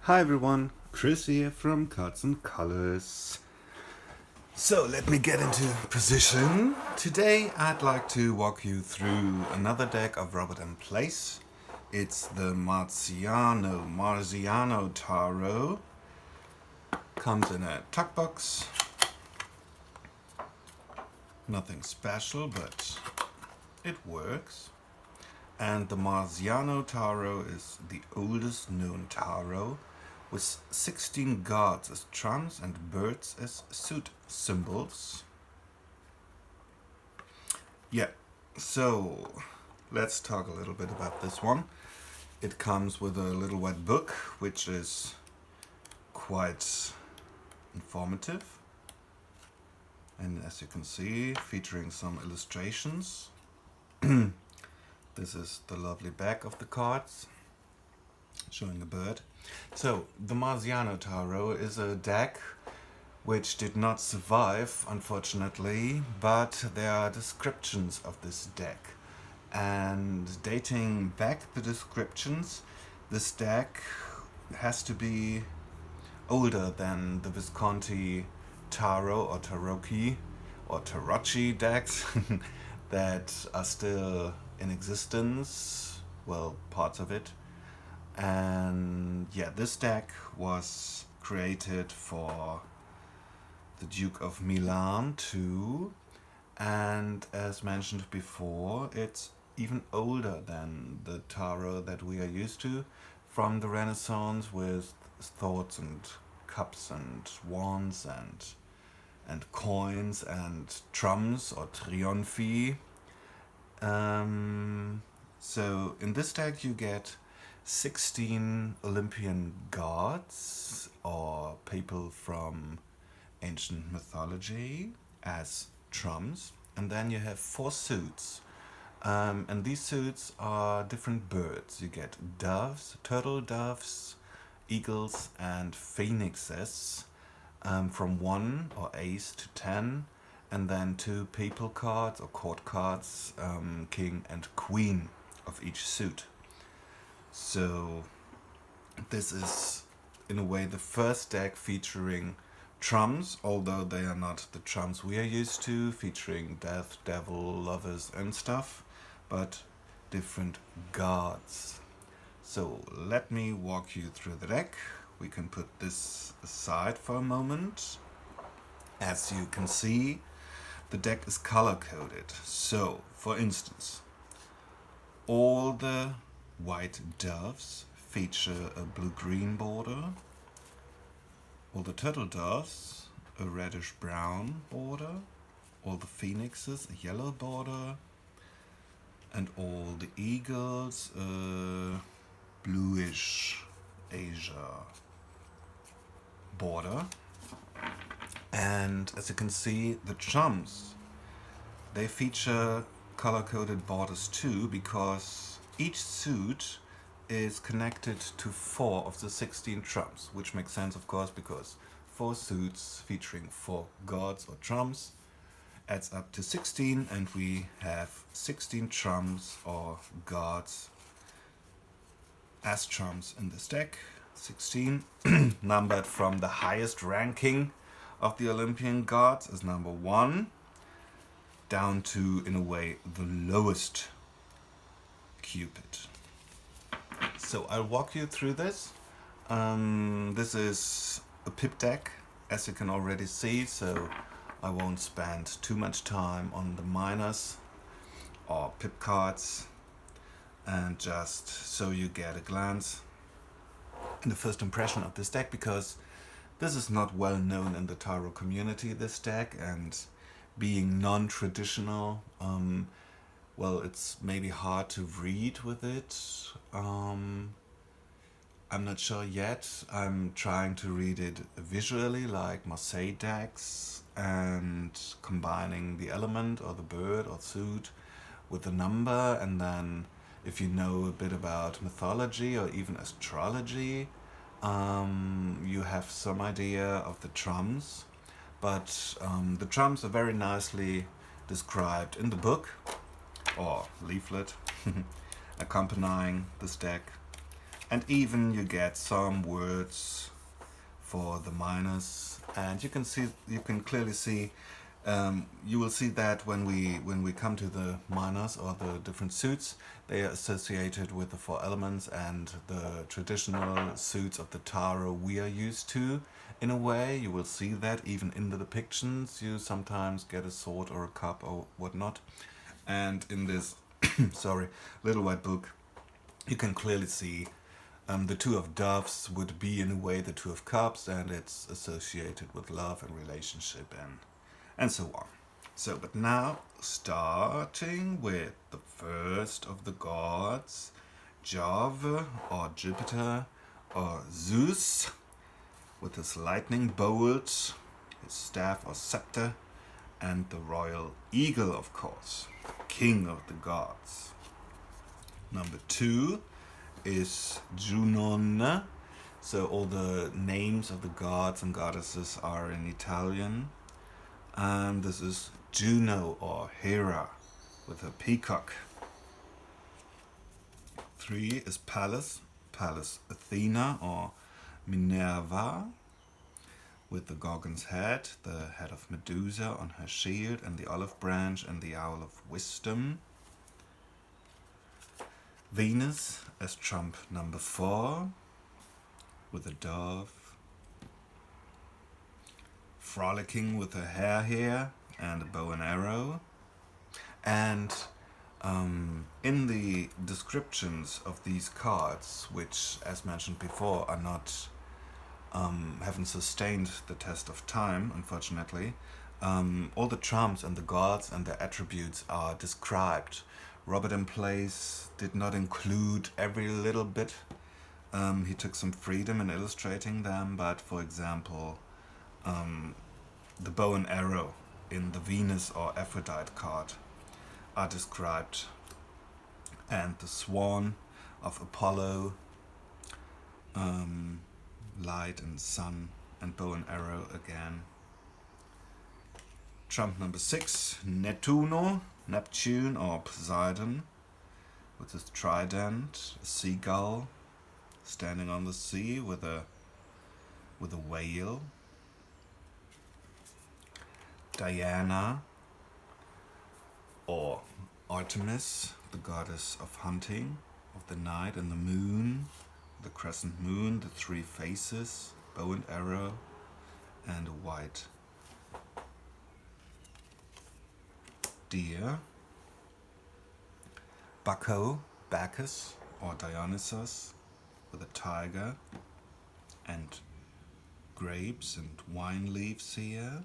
Hi everyone, Chris here from Cards.n.Colors. So let me get into position. Today I'd like to walk you through another deck of Robert M. Place. It's the Marziano Tarot. Comes in a tuck box. Nothing special, but it works. And the Marziano Tarot is the oldest known tarot, with 16 gods as trumps and birds as suit symbols. Yeah, so let's talk a little bit about this one. It comes with a little white book, which is quite informative. And as you can see, featuring some illustrations. This is the lovely back of the cards, showing a bird. So, the Marziano Tarot is a deck which did not survive, unfortunately, but there are descriptions of this deck. And dating back the descriptions, this deck has to be older than the Visconti Tarot or Tarocchi or Tarocchi decks that are still in existence, well, parts of it. And yeah, this deck was created for the Duke of Milan too, and as mentioned before, it's even older than the tarot that we are used to from the Renaissance, with swords and cups and wands and coins and trumps or trionfi. So in this deck you get 16 Olympian gods or people from ancient mythology as trumps, and then you have 4 suits. And these suits are different birds. You get doves, turtle doves, eagles, and phoenixes, from 1 or ace to 10, and then 2 papal cards or court cards, king and queen of each suit. So this is in a way the first deck featuring trumps, although they are not the trumps we are used to, featuring death, devil, lovers and stuff, but different gods. So let me walk you through the deck. We can put this aside for a moment. As you can see, the deck is color-coded. So, for instance, all the white doves feature a blue-green border. All the turtle doves, a reddish-brown border. All the phoenixes, a yellow border. And all the eagles, a bluish azure border. And as you can see, the trumps, they feature color-coded borders too, because each suit is connected to 4 of the 16 trumps, which makes sense, of course, because 4 suits featuring 4 gods or trumps adds up to 16, and we have 16 trumps or gods as trumps in this deck. 16 numbered from the highest ranking of the Olympian gods as number 1 down to, in a way, the lowest, Cupid. So I'll walk you through this. This is a pip deck, as you can already see, so I won't spend too much time on the minors or pip cards, and just so you get a glance and the first impression of this deck, because this is not well known in the tarot community, this deck, and being non-traditional, well, it's maybe hard to read with it. I'm not sure yet. I'm trying to read it visually, like Marseille decks, and combining the element or the bird or suit with the number, and then if you know a bit about mythology or even astrology, you have some idea of the trumps. But the trumps are very nicely described in the book or leaflet accompanying this deck. And even you get some words for the minors, and you can clearly see, you will see that when we come to the minors or the different suits, they are associated with the 4 elements and the traditional suits of the tarot we are used to. In a way, you will see that even in the depictions, you sometimes get a sword or a cup or whatnot. And in this sorry, little white book, you can clearly see the 2 of doves would be in a way the 2 of cups, and it's associated with love and relationship and so on. So, but now starting with the first of the gods, Jove or Jupiter or Zeus, with his lightning bolt, his staff or scepter, and the royal eagle, of course, king of the gods. Number 2 is Junon. So all the names of the gods and goddesses are in Italian. And this is Juno or Hera with her peacock. 3 is Pallas, Pallas Athena or Minerva, with the Gorgon's head, the head of Medusa on her shield, and the olive branch and the owl of wisdom. Venus as trump number 4, with a dove, frolicking with her hair here and a bow and arrow. And in the descriptions of these cards, which, as mentioned before, are not haven't sustained the test of time, unfortunately, all the trumps and the gods and their attributes are described. Robert M. Place did not include every little bit. He took some freedom in illustrating them, but for example, the bow and arrow in the Venus or Aphrodite card are described, and the swan of Apollo, light and sun, and bow and arrow again. Trump number 6, Nettuno, Neptune or Poseidon, with his trident, a seagull standing on the sea with a whale. Diana or Artemis, the goddess of hunting, of the night and the moon, the crescent moon, the 3 faces, bow and arrow, and a white deer. Baco, Bacchus or Dionysus, with a tiger and grapes and wine leaves here.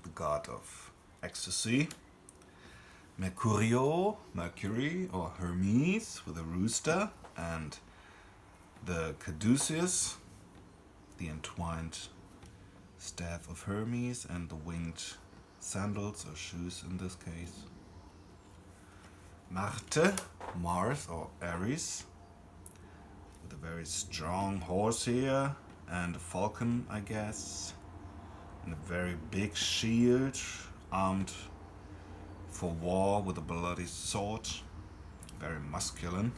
The god of ecstasy. Mercurio, Mercury or Hermes, with a rooster, and the caduceus, the entwined staff of Hermes, and the winged sandals or shoes in this case. Marte, Mars or Aries, with a very strong horse here, and a falcon, I guess, and a very big shield, armed for war with a bloody sword, very masculine.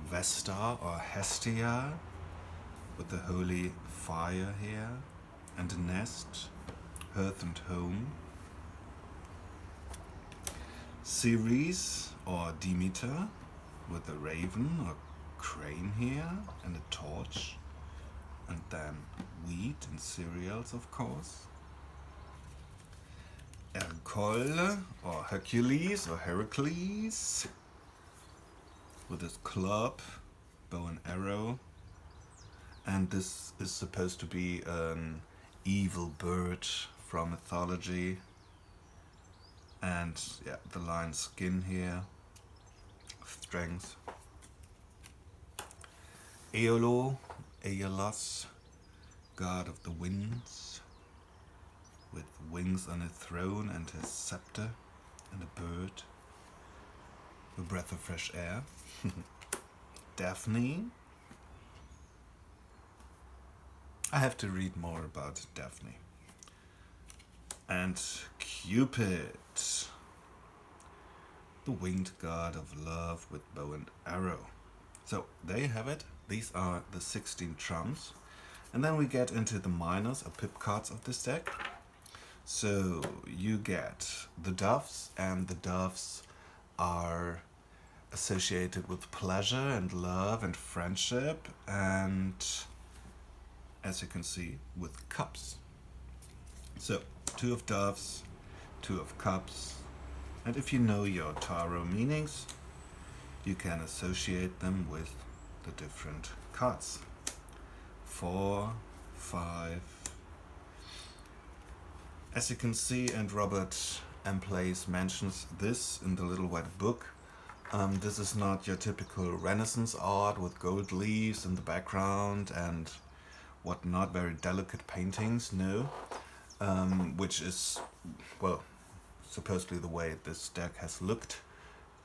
Vesta or Hestia, with the holy fire here, and a nest, hearth and home. Ceres or Demeter, with a raven or crane here, and a torch, and then wheat and cereals, of course. Hercule or Hercules or Heracles, with his club, bow and arrow, and this is supposed to be an evil bird from mythology, and yeah, the lion's skin here, strength. Aeolus, god of the winds, with wings on a throne and his scepter, and a bird, a breath of fresh air. Daphne. I have to read more about Daphne. And Cupid, the winged god of love with bow and arrow. So there you have it. These are the 16 trumps. And then we get into the minors or pip cards of this deck. So you get the doves, and the doves are associated with pleasure and love and friendship, and as you can see, with cups. So 2 of doves, 2 of cups, and if you know your tarot meanings, you can associate them with the different cards. 4, 5. As you can see, and Robert M. Place mentions this in the little white book, this is not your typical Renaissance art with gold leaves in the background and whatnot, very delicate paintings, no. Which is, well, supposedly the way this deck has looked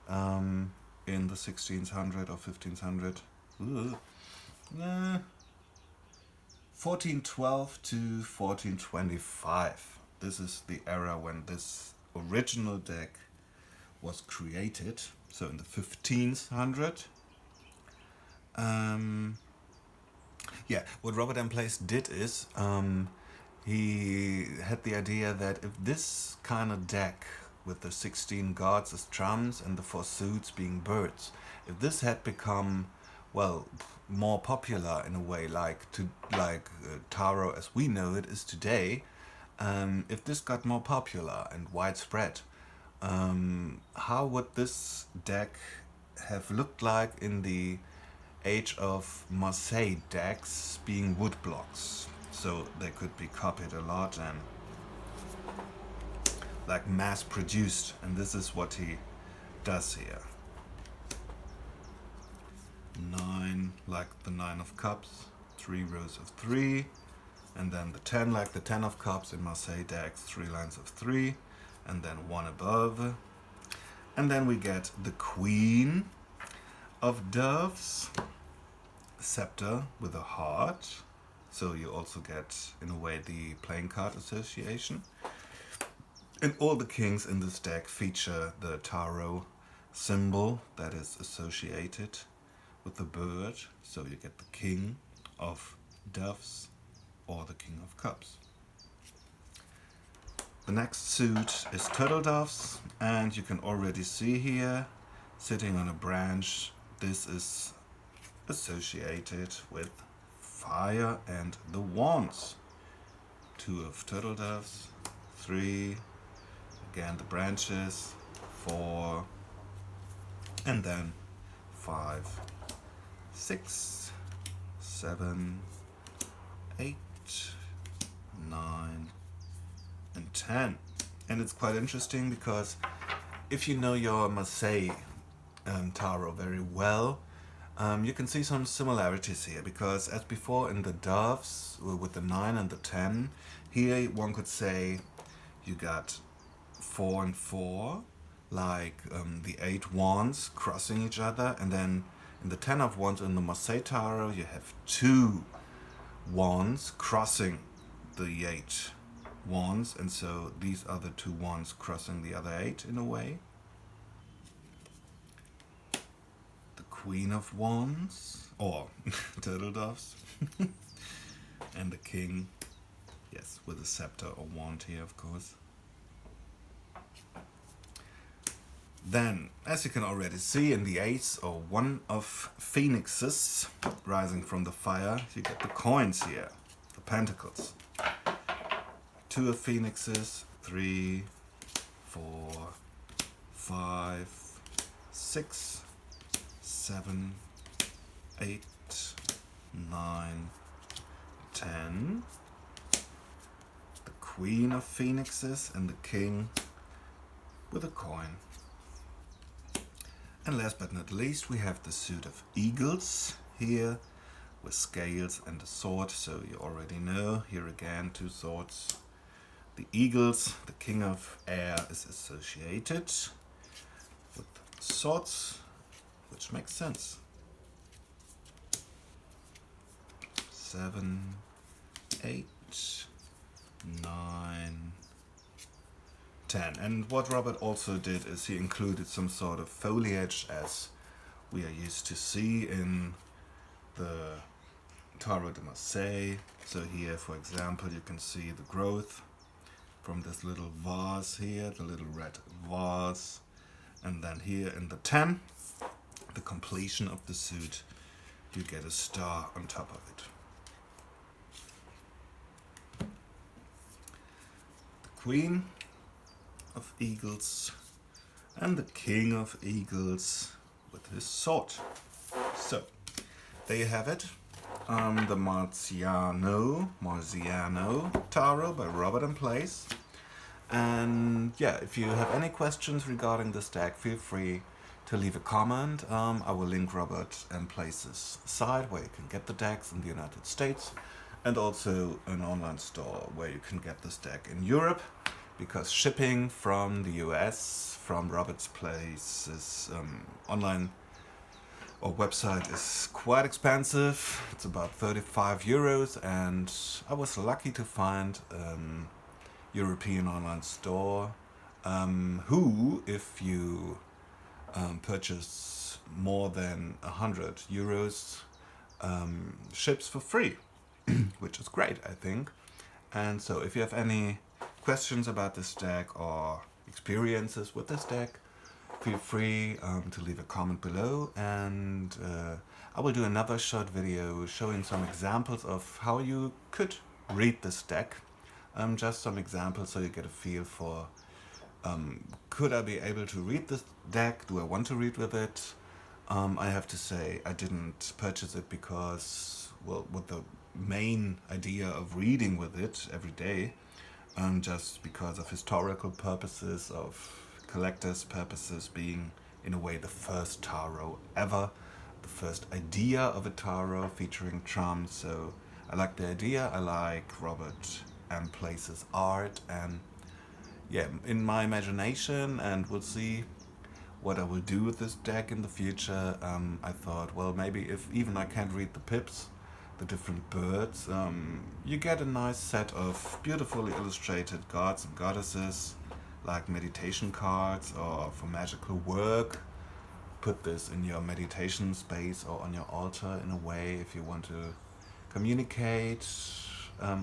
in the 1600 or 1500. 1412 to 1425. This is the era when this original deck was created, so in the 1500. Yeah, what Robert M. Place did is he had the idea that if this kind of deck with the 16 gods as trumps and the 4 suits being birds, if this had become, well, more popular in a way, like tarot as we know it is today, if this got more popular and widespread, how would this deck have looked like in the age of Marseille decks being wood blocks? So they could be copied a lot and like mass produced, and this is what he does here. 9 like the 9 of cups, 3 rows of 3, and then the 10 like the 10 of cups in Marseille decks, 3 lines of 3, and then 1 above. And then we get the Queen of Doves, scepter with a heart. So you also get, in a way, the playing card association. And all the kings in this deck feature the tarot symbol that is associated with the bird. So you get the King of Doves or the King of Cups. The next suit is turtle doves, and you can already see here, sitting on a branch, this is associated with fire and the wands. 2 of turtle doves, 3, again the branches, 4, and then 5, 6, 7, 8, 9, and 10. And it's quite interesting because if you know your Marseille tarot very well, you can see some similarities here, because as before in the doves with the 9 and the 10, here one could say you got 4 and 4, like the 8 wands crossing each other, and then in the 10 of wands in the Marseille tarot you have 2 wands crossing the 8 wands, and so these are the 2 wands crossing the other 8 in a way. The Queen of Wands, or turtle doves, and the King, yes, with a scepter or wand here, of course. Then, as you can already see, in the Ace or 1 of Phoenixes rising from the fire, you get the coins here, the Pentacles. 2 of Phoenixes, 3, 4, 5, 6, 7, 8, 9, 10. The Queen of Phoenixes and the King with a coin. And last but not least, we have the suit of eagles here with scales and a sword. So you already know, here again, 2 swords. The eagles, the King of Air, is associated with swords, which makes sense. 7, 8, 9, 10. And what Robert also did is he included some sort of foliage, as we are used to see in the Tarot de Marseille. So here, for example, you can see the growth from this little vase here, the little red vase. And then here in the 10, the completion of the suit, you get a star on top of it. The Queen of Eagles and the King of Eagles with his sword. So, there you have it. The Marziano Tarot by Robert and Place. And yeah, if you have any questions regarding this deck, feel free to leave a comment. I will link Robert and Place's site where you can get the decks in the United States, and also an online store where you can get this deck in Europe, because shipping from the US, from Robert's Place's online or website, is quite expensive. It's about 35 euros, and I was lucky to find European online store who, if you purchase more than 100 euros, ships for free, which is great, I think. And so if you have any questions about this deck or experiences with this deck, feel free to leave a comment below, and I will do another short video showing some examples of how you could read this deck. Just some examples so you get a feel for, could I be able to read this deck? Do I want to read with it? I have to say I didn't purchase it because, well, with the main idea of reading with it every day, just because of historical purposes, of collector's purposes, being in a way the first tarot ever, the first idea of a tarot featuring charms. So I like the idea, I like Robert and Place's art, and yeah, in my imagination, and we'll see what I will do with this deck in the future. I thought, well, maybe if even I can't read the pips, the different birds, you get a nice set of beautifully illustrated gods and goddesses, like meditation cards or for magical work. Put this in your meditation space or on your altar in a way if you want to communicate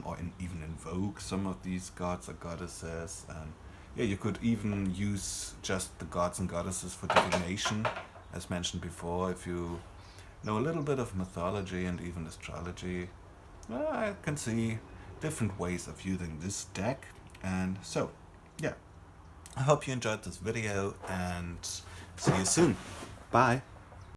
or even invoke some of these gods or goddesses. And yeah, you could even use just the gods and goddesses for divination, as mentioned before. If you know a little bit of mythology and even astrology, I can see different ways of using this deck. And so, yeah, I hope you enjoyed this video, and see you soon. Bye.